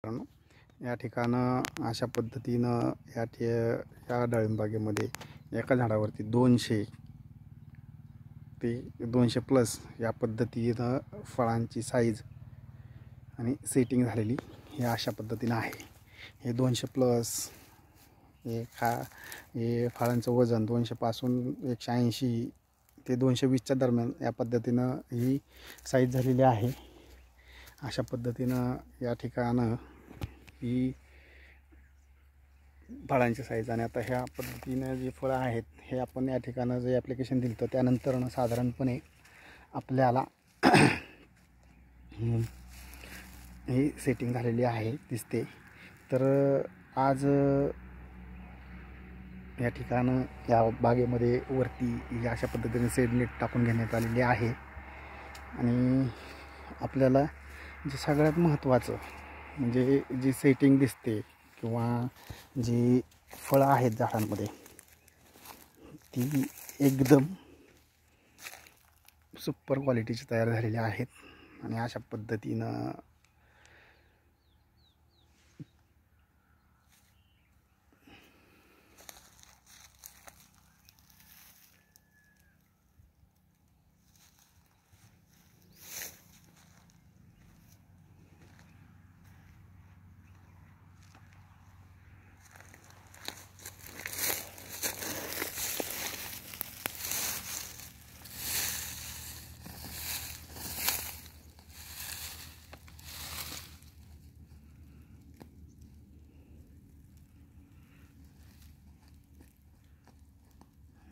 मित्रांनो, या ठिकाणं अशा पद्धतीनं या डाळिंबागेमध्ये एका झाडावरती 200 ते 200 प्लस या पद्धतीनं फळांची साईज आणि सेटिंग झालेली हे अशा पद्धतीनं आहे. हे 200 प्लस हे फळांचं वजन 200 पासून 180 ते 220च्या दरम्यान या पद्धतीनं ही साईज झालेली आहे. अशा पद्धतीनं या ठिकाणं ही फळांची साईज. आणि आता ह्या पद्धतीनं जी फळं आहेत हे आपण या ठिकाणं जे ॲप्लिकेशन दिलं होतं त्यानंतर साधारणपणे आपल्याला ही सेटिंग झालेली आहे दिसते. तर आज या ठिकाणं या बागेमध्ये वरती अशा पद्धतीने सेड नेट टाकून घेण्यात आलेली आहे. आणि आपल्याला जे सगळ्यात महत्त्वाचं म्हणजे जी सेटिंग दिसते किंवा जी फळं आहेत झाडांमध्ये ती एकदम सुपर क्वालिटीची तयार झालेली आहेत. आणि अशा पद्धतीनं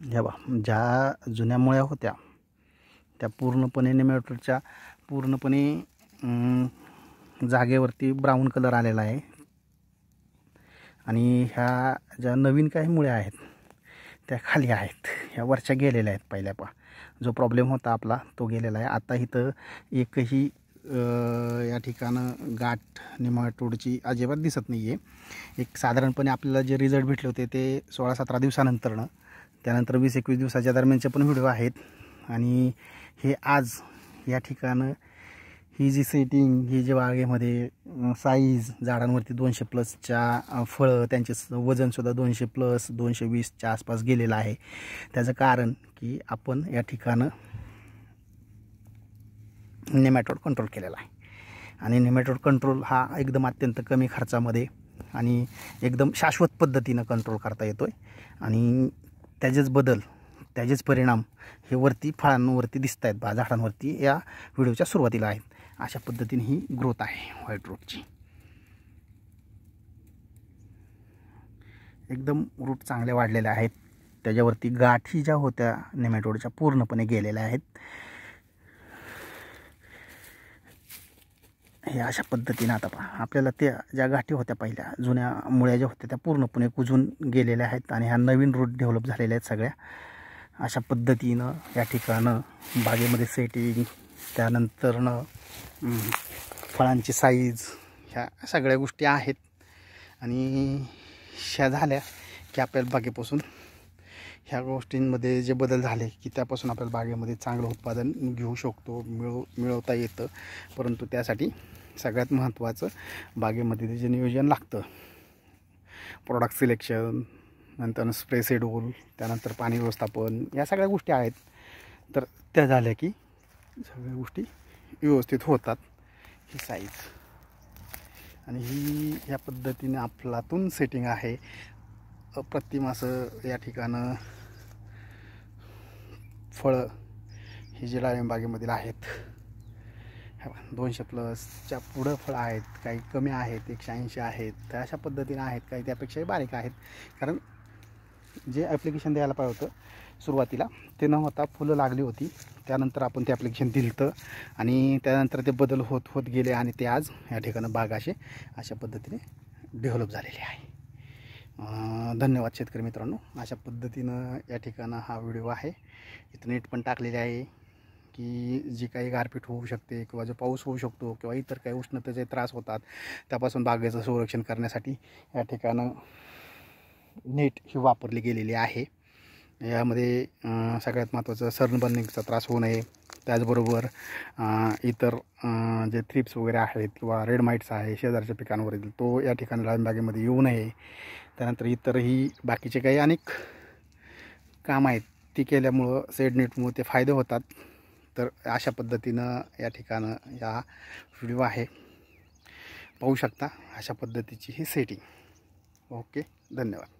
ह्या ज्या जुन्या मुळ्या होत्या त्या पूर्णपणे नेमॅटोडच्या पूर्णपणे जागेवरती ब्राऊन कलर आलेला आहे. आणि ह्या ज्या नवीन काही मुळ्या आहेत त्या खाली आहेत, ह्या वरच्या गेलेल्या आहेत. पहिल्या जो प्रॉब्लेम होता आपला तो गेलेला आहे. आता इथं एकही या ठिकाणं गाठ नेमॅटोडची अजिबात दिसत नाही आहे. एक साधारणपणे आपल्याला जे रिझल्ट भेटले होते ते 16-17 दिवसानंतरनं, त्यानंतर 20-21 दिवसाच्या दरम्यानचे पण व्हिडिओ आहेत. आणि हे आज या ठिकाणं ही जी सेटिंग, ही जी बागेमध्ये साईज झाडांवरती 200 प्लसच्या फळं, त्यांचे वजनसुद्धा 200 प्लस 220च्या आसपास गेलेलं आहे. त्याचं कारण की आपण या ठिकाणं नेमॅटोड कंट्रोल केलेला आहे. आणि नेमॅटोड कंट्रोल हा एकदम अत्यंत कमी खर्चामध्ये आणि एकदम शाश्वत पद्धतीनं कंट्रोल करता येतो आहे. आणि त्याचेच बदल, त्याचेच परिणाम हे वरती फळांवरती दिसत आहेत झाडांवरती या व्हिडिओच्या सुरुवातीला आहेत. अशा पद्धतीने ही ग्रोथ आहे व्हाईट रूटची. एकदम रूट चांगले वाढलेले आहेत. त्याच्यावरती गाठी ज्या होत्या नेमॅटोडच्या पूर्णपणे गेलेल्या आहेत. हे अशा पद्धतीने आता आपल्याला त्या ज्या गाठी होत्या पहिल्या जुन्या मुळ्या ज्या होत्या त्या पूर्णपणे कुजून गेलेल्या आहेत. आणि ह्या नवीन रूट डेव्हलप झालेल्या आहेत सगळ्या. अशा पद्धतीनं या ठिकाणं बागेमध्ये सेटिंग, त्यानंतरनं फळांची साईज, ह्या सगळ्या गोष्टी आहेत. आणि ह्या झाल्या की आपल्याला बागेपासून ह्या गोष्टींमध्ये जे बदल झाले की त्यापासून आपल्याला बागेमध्ये चांगलं उत्पादन घेऊ शकतो, मिळवता येतं. परंतु त्यासाठी सगळ्यात महत्त्वाचं बागेमध्ये जे नियोजन लागतं, प्रोडक्ट सिलेक्शन, नंतर स्प्रे शेड्यूल, त्यानंतर पाणी व्यवस्थापन, या सगळ्या गोष्टी आहेत. तर त्या झाल्या की सगळ्या गोष्टी व्यवस्थित होतात. ही साईज आणि ही ह्या पद्धतीने आपलातून सेटिंग आहे. अप्रतिम असं या ठिकाणं फळं ही जी डाळिंबागेमधील आहेत 200 प्लसच्या पुढं फळं आहेत, काही कमी आहेत, 180 आहेत, तर अशा पद्धतीने आहेत. काही त्यापेक्षाही बारीक आहेत. कारण जे ॲप्लिकेशन द्यायला पाहिजे होतं सुरुवातीला ते न होता फुलं लागली होती, त्यानंतर आपण ते ॲप्लिकेशन दिलं होतं आणि त्यानंतर ते बदल होत होत गेले आणि ते आज या ठिकाणं बाग अशा पद्धतीने डेव्हलप झालेले आहे. धन्यवाद शेतकरी मित्रांनो. अशा पद्धतीनं या ठिकाणं हा व्हिडिओ आहे. इथं नेट पण टाकलेले आहे की जी काही गारपीट होऊ शकते किंवा जो पाऊस होऊ शकतो किंवा इतर काही उष्णतेचे त्रास होतात त्यापासून बागेचं संरक्षण करण्यासाठी या ठिकाणं नेट ही वापरली गेलेली आहे. यामध्ये सगळ्यात महत्त्वाचं सनबर्निंगचा त्रास होऊ नये, त्याचबरोबर इतर जे थ्रिप्स वगैरे आहेत किंवा रेड माइट्स आहे शेजारच्या पिकांवरील तो या ठिकाणी डाळिंबागेमध्ये येऊ नये. त्यानंतर इतरही बाकीचे काही अनेक काम आहेत ती केल्यामुळं शेडनेटमुळे ते फायदे होतात. तर अशा पद्धतीनं या ठिकाणं या व्हिडिओ आहे, पाहू शकता अशा पद्धतीची ही सेटिंग. ओके, धन्यवाद.